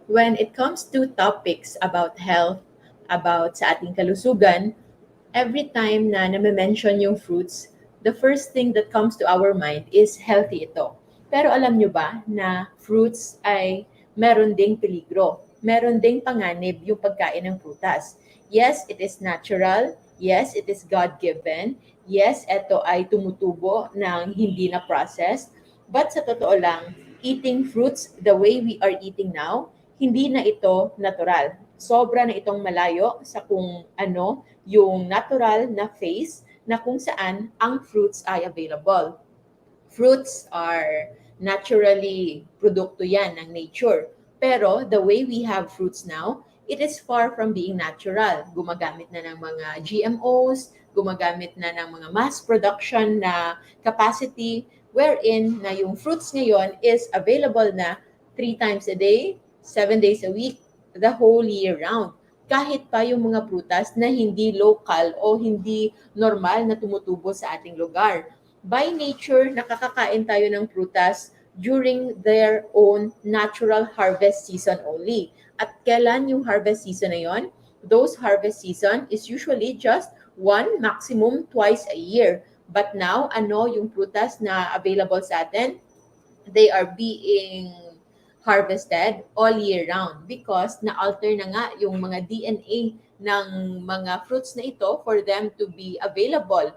When it comes to topics about health, about sa ating kalusugan, every time na name-mention yung fruits, the first thing that comes to our mind is healthy ito. Pero alam nyo ba na fruits ay meron ding peligro? Meron ding panganib yung pagkain ng prutas. Yes, it is natural. Yes, it is God-given. Yes, ito ay tumutubo ng hindi na processed. But sa totoo lang, eating fruits the way we are eating now, hindi na ito natural. Sobra na itong malayo sa kung ano yung natural na phase na kung saan ang fruits ay available. Fruits are naturally produkto yan ng nature. Pero the way we have fruits now, it is far from being natural. Gumagamit na ng mga GMOs, gumagamit na ng mga mass production na capacity, wherein na yung fruits ngayon is available na 3 times a day, 7 days a week, the whole year round. Kahit pa yung mga prutas na hindi local o hindi normal na tumutubo sa ating lugar. By nature, nakakakain tayo ng prutas during their own natural harvest season only. At kailan yung harvest season na yon? Those harvest season is usually just one, maximum twice a year. But now, ano yung prutas na available sa atin? They are being harvested all year round because na-alter na nga yung mga DNA ng mga fruits na ito for them to be available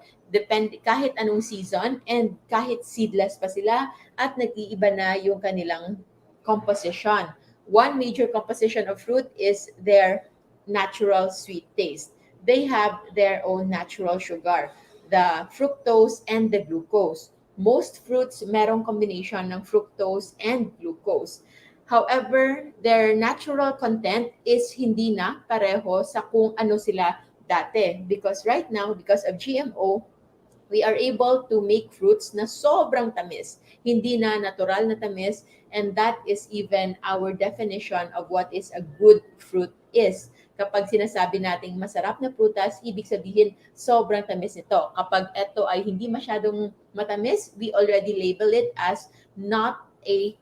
kahit anong season and kahit seedless pa sila at nag-iiba na yung kanilang composition. One major composition of fruit is their natural sweet taste. They have their own natural sugar, the fructose and the glucose. Most fruits merong combination ng fructose and glucose. However, their natural content is hindi na pareho sa kung ano sila dati. Because right now, because of GMO, we are able to make fruits na sobrang tamis. Hindi na natural na tamis, and that is even our definition of what is a good fruit is. Kapag sinasabi nating masarap na prutas, ibig sabihin sobrang tamis nito. Kapag ito ay hindi masyadong matamis, we already label it as not a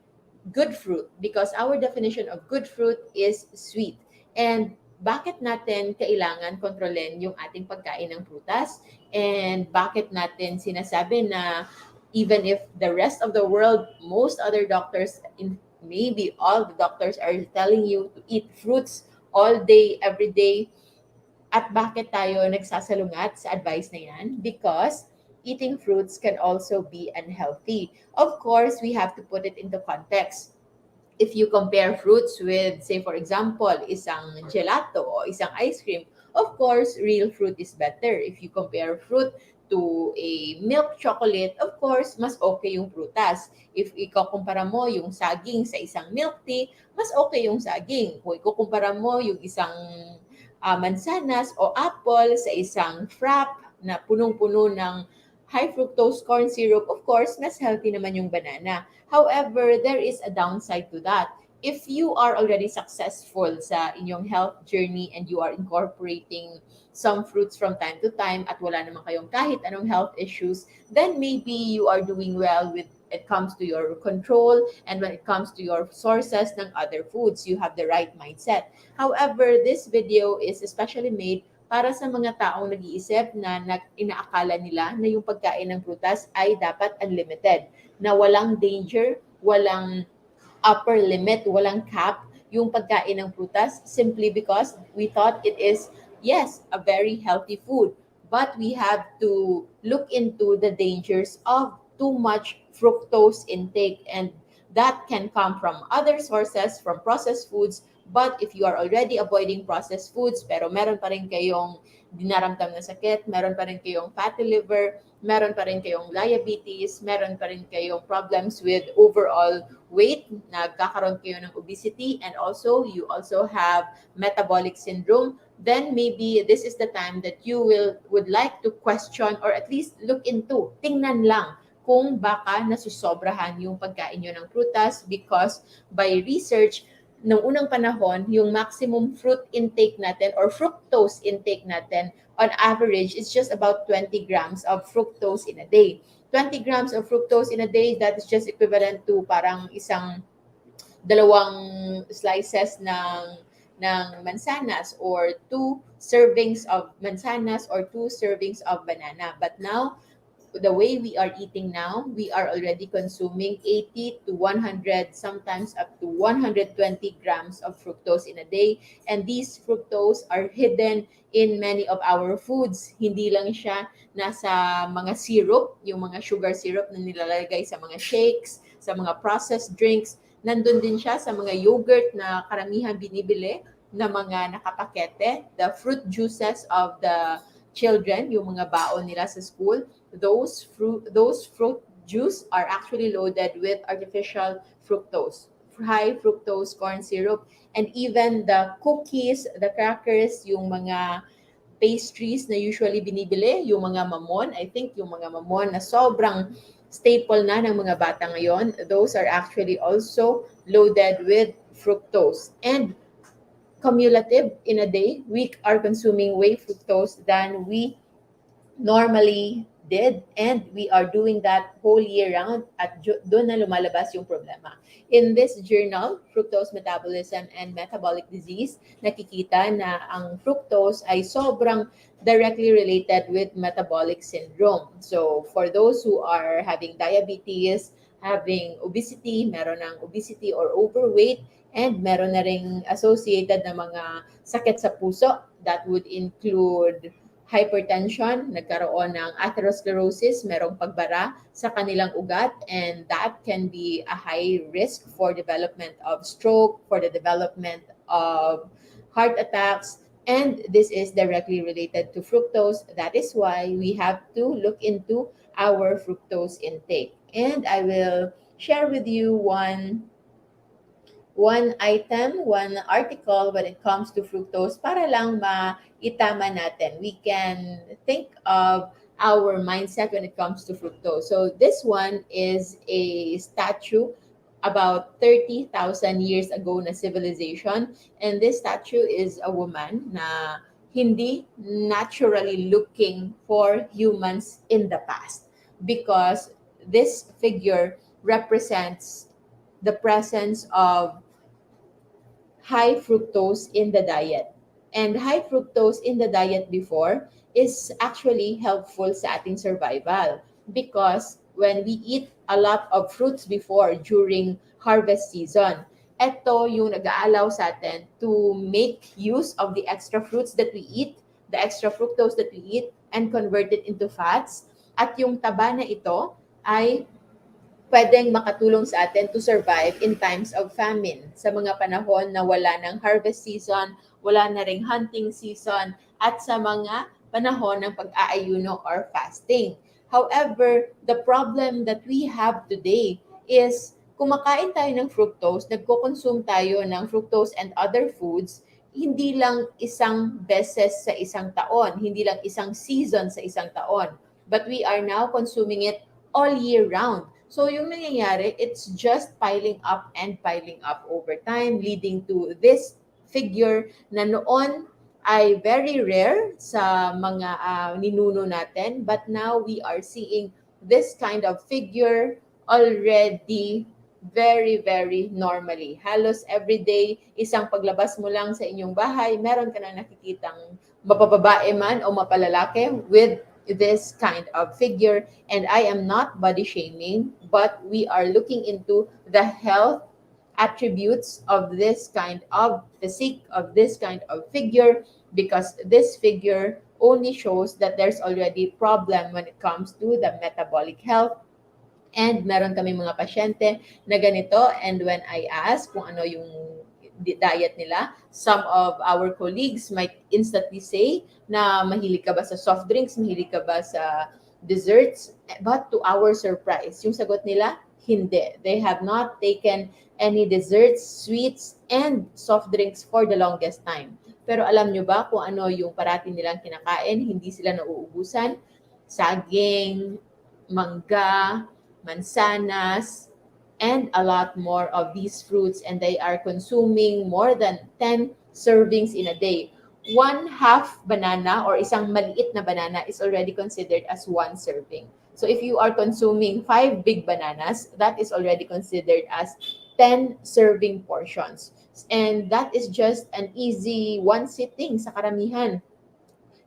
good fruit because our definition of good fruit is sweet. And bakit natin kailangan kontrolin yung ating pagkain ng prutas? And bakit natin sinasabi na even if the rest of the world, most other doctors, maybe all the doctors are telling you to eat fruits all day, every day, at bakit tayo nagsasalungat sa advice na yan? Because eating fruits can also be unhealthy. Of course, we have to put it into context. If you compare fruits with, say for example, isang gelato o isang ice cream, of course, real fruit is better. If you compare fruit to a milk chocolate, of course, mas okay yung prutas. If ikukumpara mo yung saging sa isang milk tea, mas okay yung saging. Kung ikukumpara mo yung isang mansanas o apple sa isang frap na punong-puno ng high fructose corn syrup, of course, mas healthy naman yung banana. However, there is a downside to that. If you are already successful sa inyong health journey and you are incorporating some fruits from time to time at wala naman kayong kahit anong health issues, then maybe you are doing well with it comes to your control and when it comes to your sources ng other foods, you have the right mindset. However, this video is especially made para sa mga taong nag-iisip na inaakala nila na yung pagkain ng prutas ay dapat unlimited, na walang danger, walang upper limit, walang cap yung pagkain ng prutas simply because we thought it is, yes, a very healthy food. But we have to look into the dangers of too much fructose intake and that can come from other sources, from processed foods. But if you are already avoiding processed foods, pero meron pa rin kayong dinaramdam na sakit, meron pa rin kayong fatty liver, meron pa rin kayong diabetes, meron pa rin kayong problems with overall weight, nagkakaroon kayo ng obesity, and also you also have metabolic syndrome, then maybe this is the time that you would like to question or at least look into, tingnan lang kung baka nasusobrahan yung pagkain nyo ng prutas because by research, nung unang panahon, yung maximum fruit intake natin or fructose intake natin on average is just about 20 grams of fructose in a day. 20 grams of fructose in a day, that is just equivalent to parang isang dalawang slices ng mansanas, or two servings of mansanas, or two servings of banana. But now, the way we are eating now, we are already consuming 80 to 100, sometimes up to 120 grams of fructose in a day. And these fructose are hidden in many of our foods. Hindi lang siya nasa mga syrup, yung mga sugar syrup na nilalagay sa mga shakes, sa mga processed drinks. Nandun din siya sa mga yogurt na karamihan binibili na mga nakapakete, the fruit juices of the children, yung mga baon nila sa school. Those fruit juice are actually loaded with artificial fructose, high fructose corn syrup, and even the cookies, the crackers, yung mga pastries na usually binibili, yung mga mamon, I think yung mga mamon na sobrang staple na ng mga bata ngayon, those are actually also loaded with fructose. And cumulative, in a day, we are consuming way fructose than we normally did, and we are doing that whole year round, at doon na lumalabas yung problema. In this journal, Fructose Metabolism and Metabolic Disease, nakikita na ang fructose ay sobrang directly related with metabolic syndrome. So for those who are having diabetes, having obesity, meron ng obesity or overweight, and meron na ring associated na mga sakit sa puso, that would include hypertension, nagkaroon ng atherosclerosis, merong pagbara sa kanilang ugat, and that can be a high risk for development of stroke, for the development of heart attacks, and this is directly related to fructose. That is why we have to look into our fructose intake. And I will share with you one item, one article when it comes to fructose para lang maitama natin. We can think of our mindset when it comes to fructose. So this one is a statue about 30,000 years ago na civilization, and this statue is a woman na hindi naturally looking for humans in the past, because this figure represents the presence of high fructose in the diet. And high fructose in the diet before is actually helpful sa ating survival, because when we eat a lot of fruits before during harvest season, ito yung nag-aalaw sa atin to make use of the extra fruits that we eat, the extra fructose that we eat, and convert it into fats. At yung taba na ito ay pwedeng makatulong sa atin to survive in times of famine. Sa mga panahon na wala ng harvest season, wala na ring hunting season, at sa mga panahon ng pag-aayuno or fasting. However, the problem that we have today is kumakain tayo ng fructose, nagko-consume tayo ng fructose and other foods, hindi lang isang beses sa isang taon, hindi lang isang season sa isang taon, but we are now consuming it all year round. So yung nangyayari, it's just piling up and piling up over time, leading to this figure na noon ay very rare sa mga ninuno natin, but now we are seeing this kind of figure already very, very normally. Halos everyday, isang paglabas mo lang sa inyong bahay, meron ka na nakikitang mapababae man o mapalalaki with this kind of figure. And I am not body shaming, but we are looking into the health attributes of this kind of physique, of this kind of figure, because this figure only shows that there's already problem when it comes to the metabolic health. And meron kami mga pasyente na ganito, and when I ask kung ano yung diet nila, some of our colleagues might instantly say na mahilig ka ba sa soft drinks, mahilig ka ba sa desserts, but to our surprise, yung sagot nila, hindi. They have not taken any desserts, sweets, and soft drinks for the longest time. Pero alam nyo ba kung ano yung parati nilang kinakain, hindi sila nauubusan? Saging, mangga, mansanas, and a lot more of these fruits, and they are consuming more than 10 servings in a day. One half banana or isang maliit na banana is already considered as one serving. So if you are consuming 5 big bananas, that is already considered as 10 serving portions. And that is just an easy one sitting sa karamihan.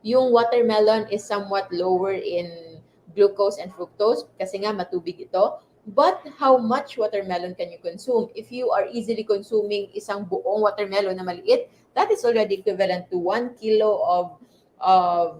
Yung watermelon is somewhat lower in glucose and fructose kasi nga matubig ito. But how much watermelon can you consume? If you are easily consuming isang buong watermelon na maliit, that is already equivalent to 1 kilo of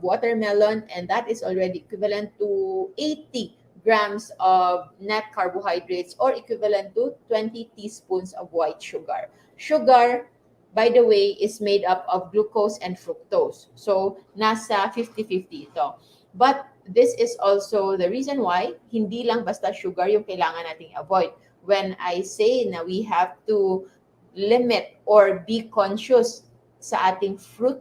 watermelon, and that is already equivalent to 80 grams of net carbohydrates, or equivalent to 20 teaspoons of white sugar. Sugar, by the way, is made up of glucose and fructose. So, nasa 50-50 ito. But this is also the reason why hindi lang basta sugar yung kailangan nating avoid. When I say na we have to limit or be conscious sa ating fruit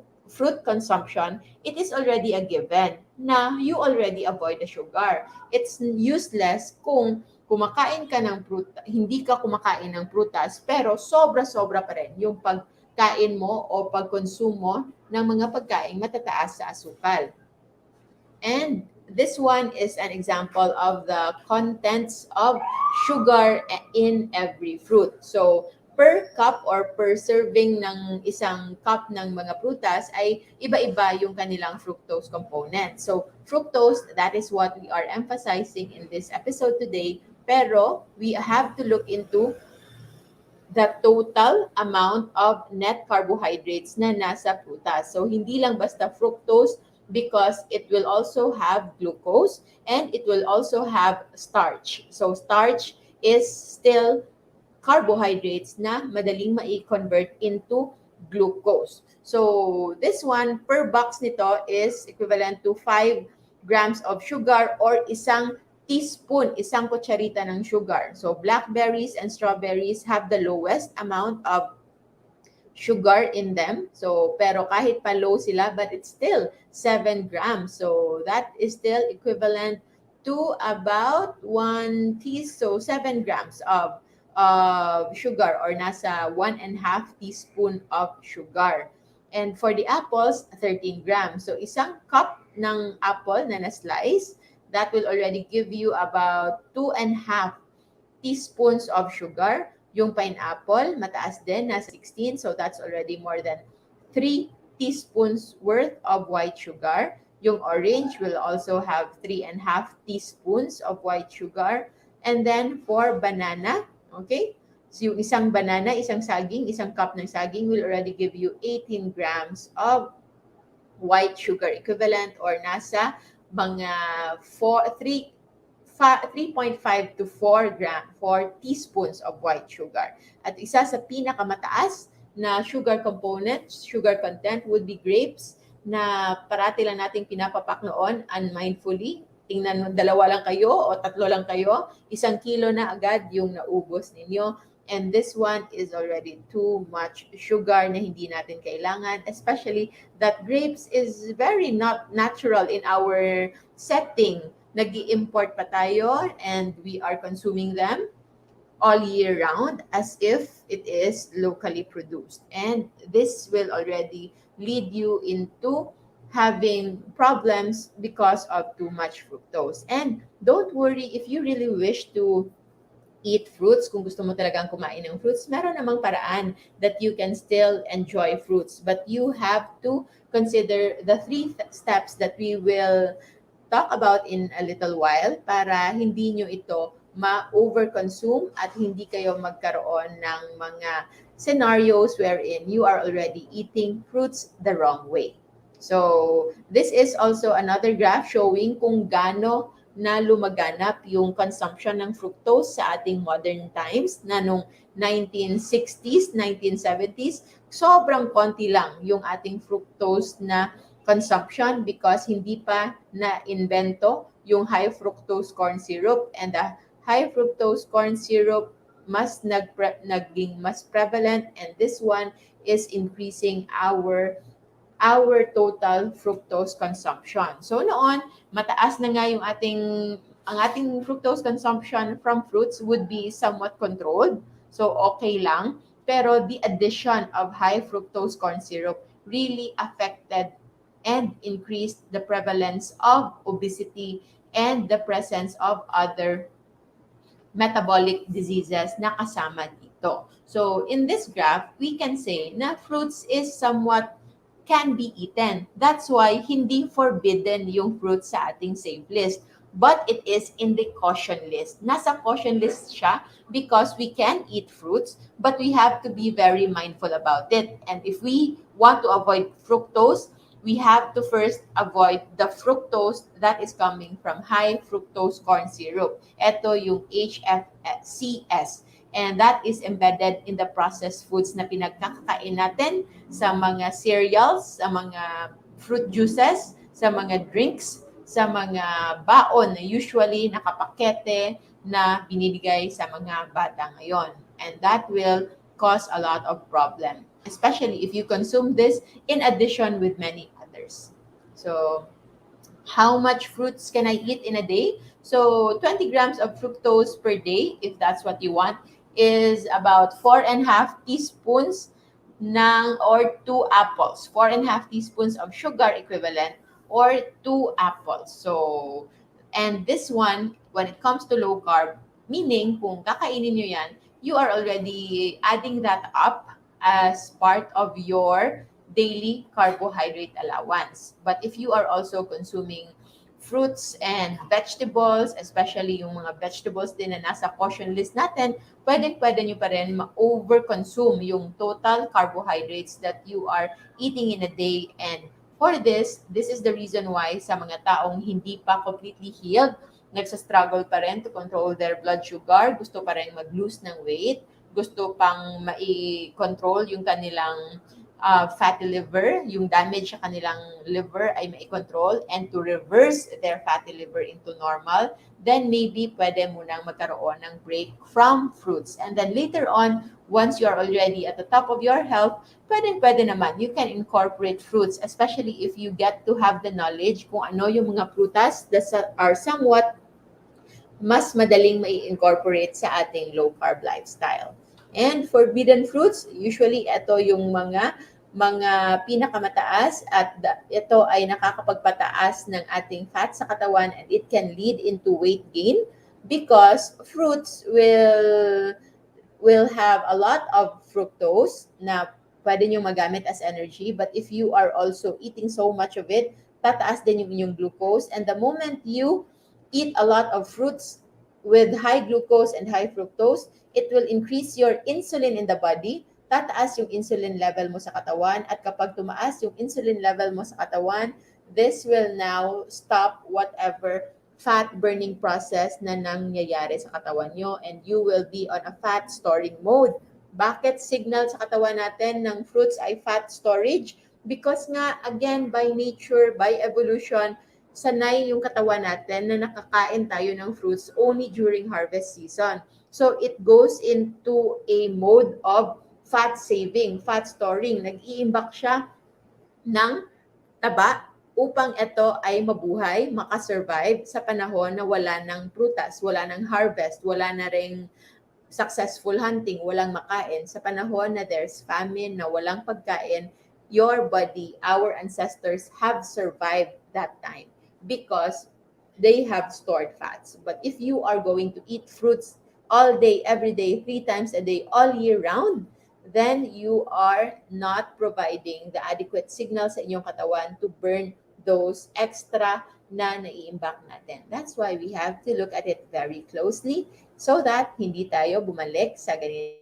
consumption, it is already a given na you already avoid the sugar. It's useless kung kumakain ka ng hindi ka kumakain ng prutas, pero sobra-sobra pa rin yung pagkain mo o pagkonsumo ng mga pagkain matataas sa asukal. And this one is an example of the contents of sugar in every fruit. So, per cup or per serving ng isang cup ng mga prutas ay iba-iba yung kanilang fructose component. So, fructose, that is what we are emphasizing in this episode today. Pero, we have to look into the total amount of net carbohydrates na nasa prutas. So, hindi lang basta fructose, because it will also have glucose and it will also have starch. So, starch is still carbohydrates na madaling mai-convert into glucose. So, this one per box nito is equivalent to 5 grams of sugar, or isang teaspoon, isang kutsarita ng sugar. So, blackberries and strawberries have the lowest amount of sugar in them. So, pero kahit pa low sila, but it's still 7 grams. So, that is still equivalent to about 1 teaspoon, so 7 grams of sugar, or nasa 1.5 teaspoon of sugar. And for the apples, 13 grams. So, isang cup ng apple na na-slice, that will already give you about 2.5 teaspoons of sugar. Yung pineapple, mataas din, nasa 16. So, that's already more than 3 teaspoons worth of white sugar. Yung orange will also have 3.5 teaspoons of white sugar. And then, for banana, okay? So, yung isang banana, isang saging, isang cup ng saging will already give you 18 grams of white sugar equivalent, or nasa mga 3.5 to 4 teaspoons of white sugar. At isa sa pinakamataas na sugar component, sugar content, would be grapes, na parati lang nating pinapapak noon unmindfully. Tingnan mo, 2 lang kayo o 3 lang kayo, 1 kilo na agad yung naubos ninyo. And this one is already too much sugar na hindi natin kailangan, especially that grapes is very not natural in our setting. Nag-i-import pa tayo and we are consuming them all year round as if it is locally produced. And this will already lead you into having problems because of too much fructose. And don't worry, if you really wish to eat fruits, kung gusto mo talagang kumain ng fruits, meron namang paraan that you can still enjoy fruits. But you have to consider the 3 steps that we will talk about in a little while para hindi nyo ito ma-overconsume at hindi kayo magkaroon ng mga scenarios wherein you are already eating fruits the wrong way. So, this is also another graph showing kung gaano na lumaganap yung consumption ng fructose sa ating modern times, na nung 1960s, 1970s, sobrang konti lang yung ating fructose na consumption because hindi pa na-invento yung high fructose corn syrup, and the high fructose corn syrup naging mas prevalent, and this one is increasing our total fructose consumption. So noon, mataas na nga yung ang ating fructose consumption from fruits would be somewhat controlled. So okay lang. Pero the addition of high fructose corn syrup really affected and increased the prevalence of obesity and the presence of other metabolic diseases na kasama dito. ito. So in this graph, we can say na fruits is somewhat can be eaten. That's why hindi forbidden yung fruits sa ating save list. But it is in the caution list. Nasa caution list siya because we can eat fruits, but we have to be very mindful about it. And if we want to avoid fructose, we have to first avoid the fructose that is coming from high fructose corn syrup. Ito yung HFCS. And that is embedded in the processed foods na pinagkakain natin sa mga cereals, sa mga fruit juices, sa mga drinks, sa mga baon na usually nakapakete na binibigay sa mga bata ngayon. And that will cause a lot of problem, especially if you consume this in addition with many others. So, how much fruits can I eat in a day? So 20 grams of fructose per day, if that's what you want, is about 4.5 teaspoons or 2 apples. 4.5 teaspoons of sugar equivalent or 2 apples. So, and this one, when it comes to low carb, meaning kung kakainin nyo yan, you are already adding that up as part of your daily carbohydrate allowance. But if you are also consuming fruits and vegetables, especially yung mga vegetables din na nasa caution list natin, pwede nyo pa rin ma-overconsume yung total carbohydrates that you are eating in a day. And for this is the reason why sa mga taong hindi pa completely healed, nagsa-struggle pa rin to control their blood sugar, gusto pa rin mag-lose ng weight, gusto pang mai-control yung kanilang fatty liver, yung damage sa kanilang liver ay mai-control, and to reverse their fatty liver into normal, then maybe pwede munang magkaroon ng break from fruits. And then later on, once you are already at the top of your health, pwede naman, you can incorporate fruits, especially if you get to have the knowledge kung ano yung mga prutas that are somewhat mas madaling mai-incorporate sa ating low-carb lifestyle. And forbidden fruits, usually ito yung mga pinakamataas at ito ay nakakapagpataas ng ating fat sa katawan, and it can lead into weight gain because fruits will have a lot of fructose na pwede nyo magamit as energy, but if you are also eating so much of it, tataas din yung inyong glucose, and the moment you eat a lot of fruits with high glucose and high fructose, it will increase your insulin in the body, tataas yung insulin level mo sa katawan, at kapag tumaas yung insulin level mo sa katawan, this will now stop whatever fat burning process na nangyayari sa katawan nyo, and you will be on a fat storing mode. Bakit signal sa katawan natin ng fruits ay fat storage? Because nga, again, by nature, by evolution, sanay yung katawan natin na nakakain tayo ng fruits only during harvest season. So it goes into a mode of fat saving, fat storing. Nag-iimbak siya ng taba upang ito ay mabuhay, makasurvive sa panahon na wala ng prutas, wala ng harvest, wala na ring successful hunting, walang makain. Sa panahon na there's famine, na walang pagkain, your body, our ancestors have survived that time because they have stored fats. But if you are going to eat fruits all day, every day, 3 times a day, all year round, then you are not providing the adequate signal sa inyong katawan to burn those extra na naiimbak natin. That's why we have to look at it very closely so that hindi tayo bumalik sa ganitong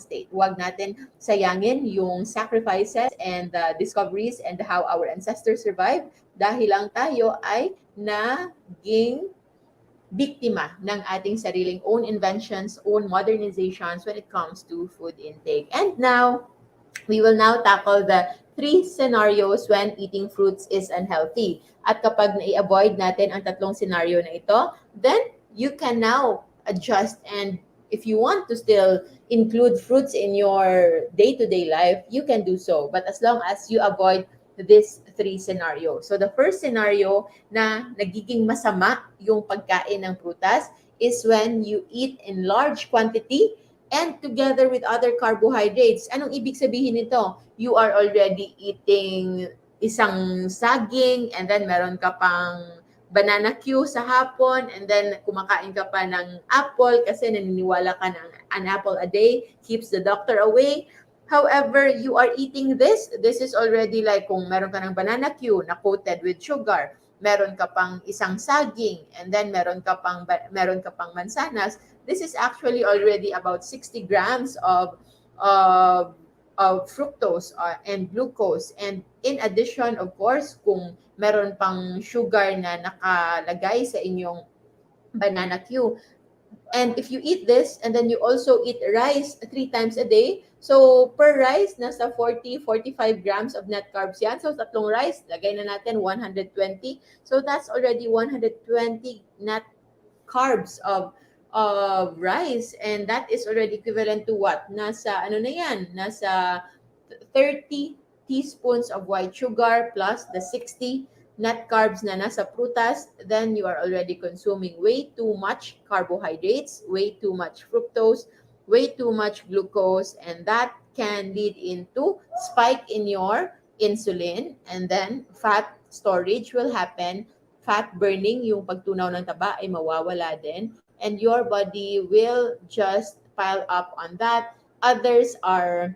state. Huwag natin sayangin yung sacrifices and the discoveries and how our ancestors survived dahil lang tayo ay naging biktima ng ating sariling own inventions, own modernizations when it comes to food intake. And now, we will now tackle the 3 scenarios when eating fruits is unhealthy. At kapag na-avoid natin ang 3 scenario na ito, then you can now adjust, and if you want to still include fruits in your day-to-day life, you can do so. But as long as you avoid these 3 scenarios. So the first scenario na nagiging masama yung pagkain ng prutas is when you eat in large quantity and together with other carbohydrates. Anong ibig sabihin nito? You are already eating isang saging and then meron ka pang banana Q sa hapon and then kumakain ka pa ng apple kasi naniniwala ka na an apple a day keeps the doctor away. However, you are eating this. This is already like kung meron ka ng banana Q na coated with sugar, meron ka pang isang saging, and then meron ka pang mansanas. This is actually already about 60 grams of fructose and glucose. And in addition, of course, kung meron pang sugar na nakalagay sa inyong banana Q. And if you eat this and then you also eat rice 3 times a day, so per rice, nasa 45 grams of net carbs yan. So tatlong rice, lagay na natin 120. So that's already 120 net carbs of rice, and that is already equivalent to what? Nasa ano na yan? Nasa 30 teaspoons of white sugar plus the 60 net carbs na nasa prutas. Then you are already consuming way too much carbohydrates, way too much fructose, way too much glucose, and that can lead into spike in your insulin, and then fat storage will happen, fat burning, yung pagtunaw ng taba ay mawawala din, and your body will just pile up on that. Others are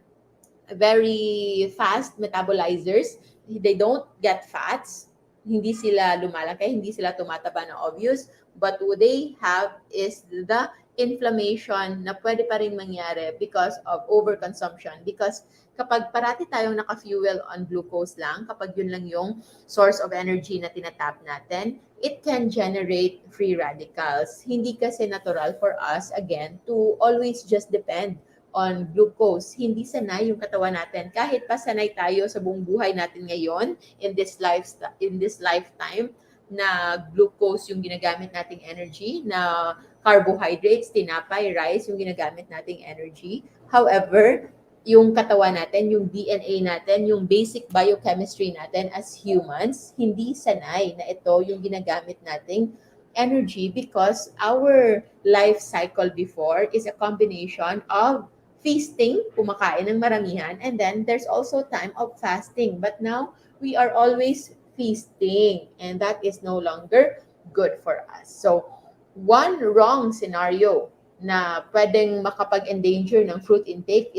very fast metabolizers. They don't get fats. Hindi sila lumalaki, hindi sila tumataba na obvious. But what they have is the inflammation na pwede pa rin mangyari because of overconsumption. Because kapag parati tayong naka-fuel on glucose lang, kapag yun lang yung source of energy na tinatap natin, it can generate free radicals. Hindi kasi natural for us, again, to always just depend on glucose. Hindi sanay yung katawan natin. Kahit pa sanay tayo sa buong buhay natin ngayon, in this lifetime, na glucose yung ginagamit nating energy, na carbohydrates, tinapay, rice yung ginagamit nating energy. However, yung katawan natin, yung DNA natin, yung basic biochemistry natin as humans, hindi sanay na ito yung ginagamit nating energy because our life cycle before is a combination of feasting, kumakain ng maramihan, and then there's also time of fasting. But now, we are always feasting, and that is no longer good for us. So, one wrong scenario na pwedeng makapag-endanger ng fruit intake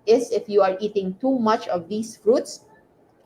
is if you are eating too much of these fruits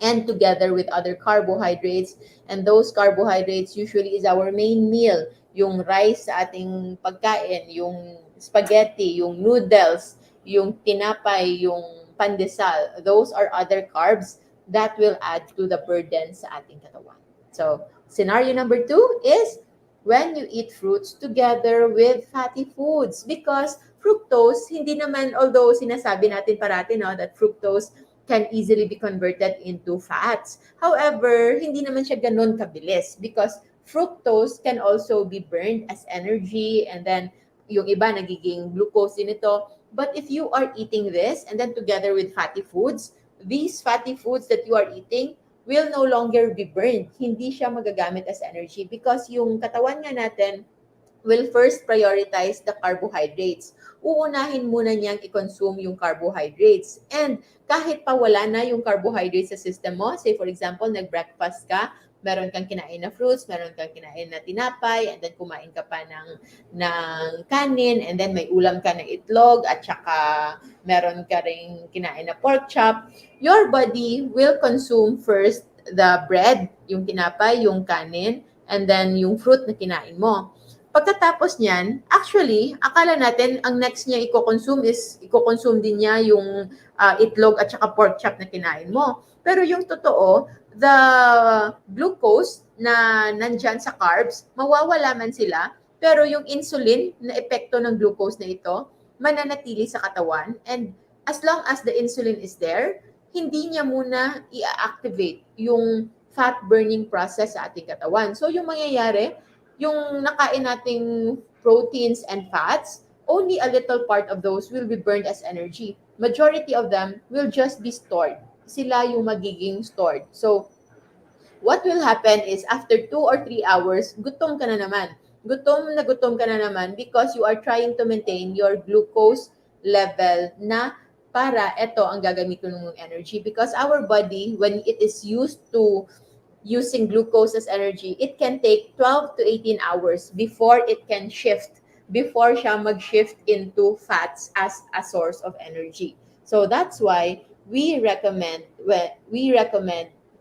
and together with other carbohydrates. And those carbohydrates usually is our main meal. Yung rice sa ating pagkain, yung spaghetti, yung noodles, yung tinapay, yung pandesal. Those are other carbs that will add to the burden sa ating katawan. So, scenario number 2 is when you eat fruits together with fatty foods, because fructose, hindi naman, although sinasabi natin parati no, that fructose can easily be converted into fats. However, hindi naman siya ganun kabilis because fructose can also be burned as energy, and then yung iba nagiging glucose din ito. But if you are eating this and then together with fatty foods, these fatty foods that you are eating will no longer be burned. Hindi siya magagamit as energy because yung katawan nga natin will first prioritize the carbohydrates. Uunahin muna niyang i-consume yung carbohydrates. And kahit pa wala na yung carbohydrates sa system mo, say for example, nag-breakfast ka, meron kang kinain na fruits, meron kang kinain na tinapay, and then kumain ka pa ng kanin, and then may ulam ka ng itlog, at saka meron ka rin kinain na pork chop, your body will consume first the bread, yung tinapay, yung kanin, and then yung fruit na kinain mo. Pagkatapos niyan, actually, akala natin ang next niya i-consume din niya yung itlog at saka pork chop na kinain mo. Pero yung totoo, the glucose na nandyan sa carbs, mawawala man sila, pero yung insulin na epekto ng glucose na ito, mananatili sa katawan. And as long as the insulin is there, hindi niya muna i-activate yung fat burning process sa ating katawan. So yung mangyayari, yung nakain nating proteins and fats, only a little part of those will be burned as energy. Majority of them will just be stored. Sila yung magiging stored. So, what will happen is after 2 or 3 hours, gutom ka na naman. Gutom ka na naman because you are trying to maintain your glucose level na para ito ang gagamitin mong energy. Because our body, when it is used to using glucose as energy, it can take 12 to 18 hours before it can shift, before siya mag-shift into fats as a source of energy. So that's why we recommend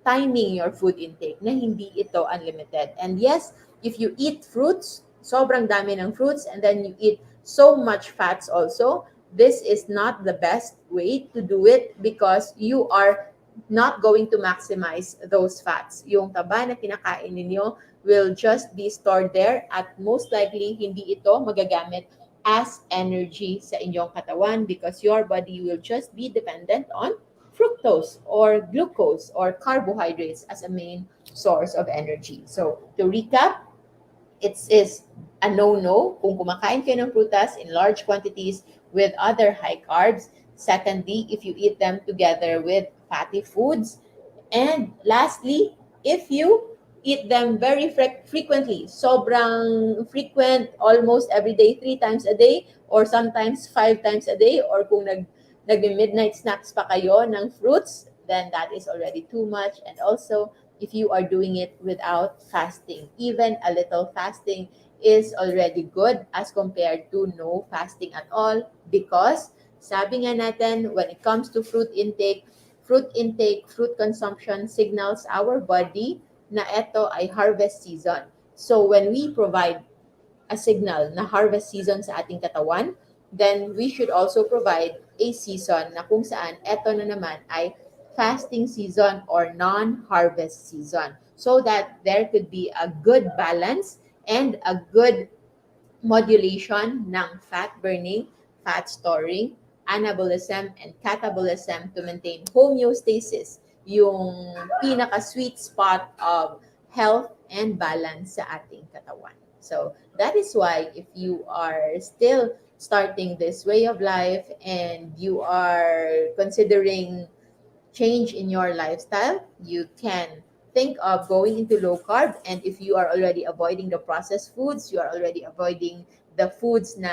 timing your food intake na hindi ito unlimited. And yes, if you eat fruits, sobrang dami ng fruits, and then you eat so much fats also, this is not the best way to do it because you are not going to maximize those fats. Yung taba na kinakain ninyo will just be stored there at most likely hindi ito magagamit as energy sa inyong katawan because your body will just be dependent on fructose or glucose or carbohydrates as a main source of energy. So, to recap, it is a no-no kung kumakain kayo ng prutas in large quantities with other high carbs. Secondly, if you eat them together with fatty foods. And lastly, if you eat them very frequently, sobrang frequent, almost every day, 3 times a day, or sometimes 5 times a day, or kung nag-midnight snacks pa kayo ng fruits, then that is already too much. And also, if you are doing it without fasting, even a little fasting is already good as compared to no fasting at all because sabi nga natin, when it comes to fruit intake, fruit consumption signals our body na ito ay harvest season. So when we provide a signal na harvest season sa ating katawan, then we should also provide a season na kung saan ito na naman ay fasting season or non-harvest season so that there could be a good balance and a good modulation ng fat burning, fat storing, anabolism, and catabolism to maintain homeostasis, yung pinaka-sweet spot of health and balance sa ating katawan. So that is why if you are still starting this way of life and you are considering change in your lifestyle, you can think of going into low carb. And if you are already avoiding the processed foods, you are already avoiding the foods na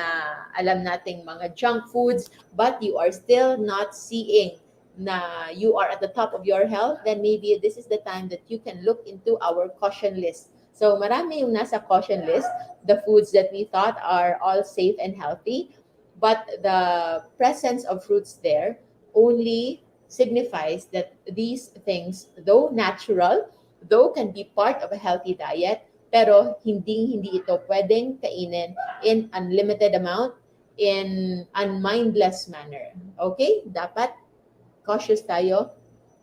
alam nating mga junk foods, but you are still not seeing na you are at the top of your health, then maybe this is the time that you can look into our caution list. So marami yung nasa caution list, the foods that we thought are all safe and healthy, but the presence of fruits there only signifies that these things, though natural, though can be part of a healthy diet, pero hindi ito pwedeng kainin in unlimited amount, in unmindless manner. Okay? Dapat cautious tayo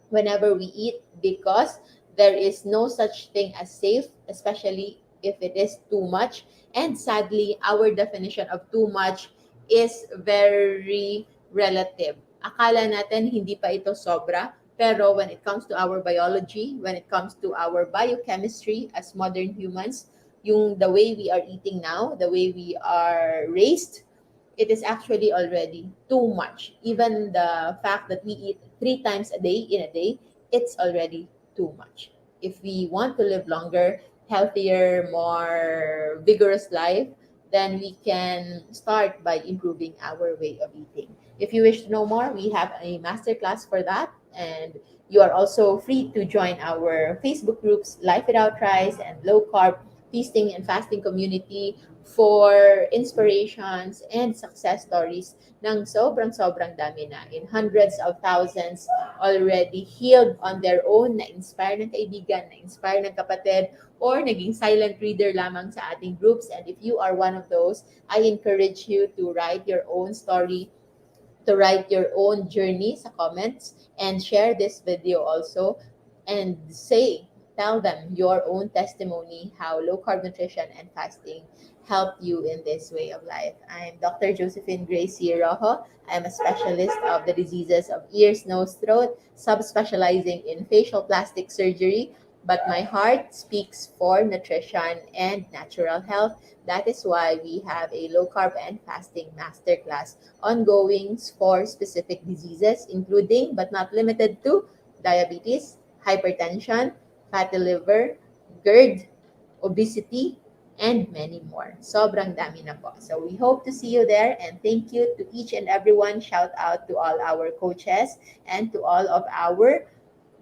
whenever we eat because there is no such thing as safe, especially if it is too much. And sadly, our definition of too much is very relative. Akala natin hindi pa ito sobra, pero when it comes to our biology, when it comes to our biochemistry as modern humans, yung the way we are eating now, the way we are raised, it is actually already too much. Even the fact that we eat 3 times a day in a day, it's already too much. If we want to live longer, healthier, more vigorous life, then we can start by improving our way of eating. If you wish to know more, we have a masterclass for that. And you are also free to join our Facebook groups, Life Without Rice and Low Carb Feasting and Fasting Community for inspirations and success stories ng sobrang dami na. In hundreds of thousands already healed on their own, na-inspire ng kaibigan, na-inspire ng kapatid, or naging silent reader lamang sa ating groups. And if you are one of those, I encourage you to write your own story, to write your own journey sa comments and share this video also and tell them your own testimony how low carb nutrition and fasting helped you in this way of life. I'm Dr. Josephine Gracie Rojo. I'm a specialist of the diseases of ears, nose, throat, subspecializing in facial plastic surgery, but my heart speaks for nutrition and natural health. That is why we have a low carb and fasting masterclass ongoing for specific diseases, including but not limited to diabetes, hypertension, fatty liver, GERD, obesity, and many more. Sobrang dami na po. So we hope to see you there and thank you to each and everyone. Shout out to all our coaches and to all of our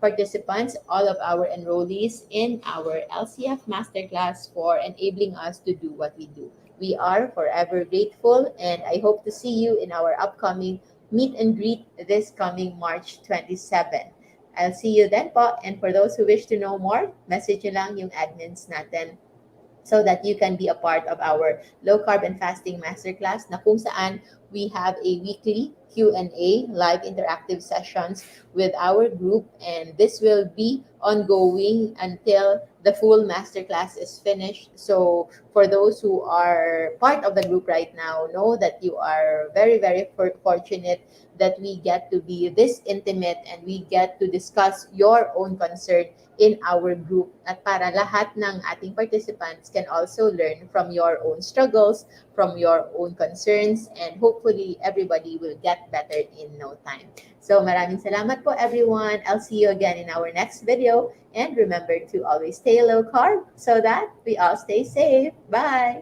participants, all of our enrollees in our LCF Masterclass for enabling us to do what we do. We are forever grateful, and I hope to see you in our upcoming meet and greet this coming March 27. I'll see you then po. And for those who wish to know more, message nyo lang yung admins natin so that you can be a part of our low carb and fasting masterclass na kung saan we have a weekly Q&A live interactive sessions with our group, and this will be ongoing until the full masterclass is finished. So for those who are part of the group right now, know that you are very, very fortunate that we get to be this intimate and we get to discuss your own concern in our group, at para lahat ng ating participants can also learn from your own struggles, from your own concerns, and hopefully everybody will get better in no time. So maraming salamat po everyone. I'll see you again in our next video, and remember to always stay low carb so that we all stay safe. Bye!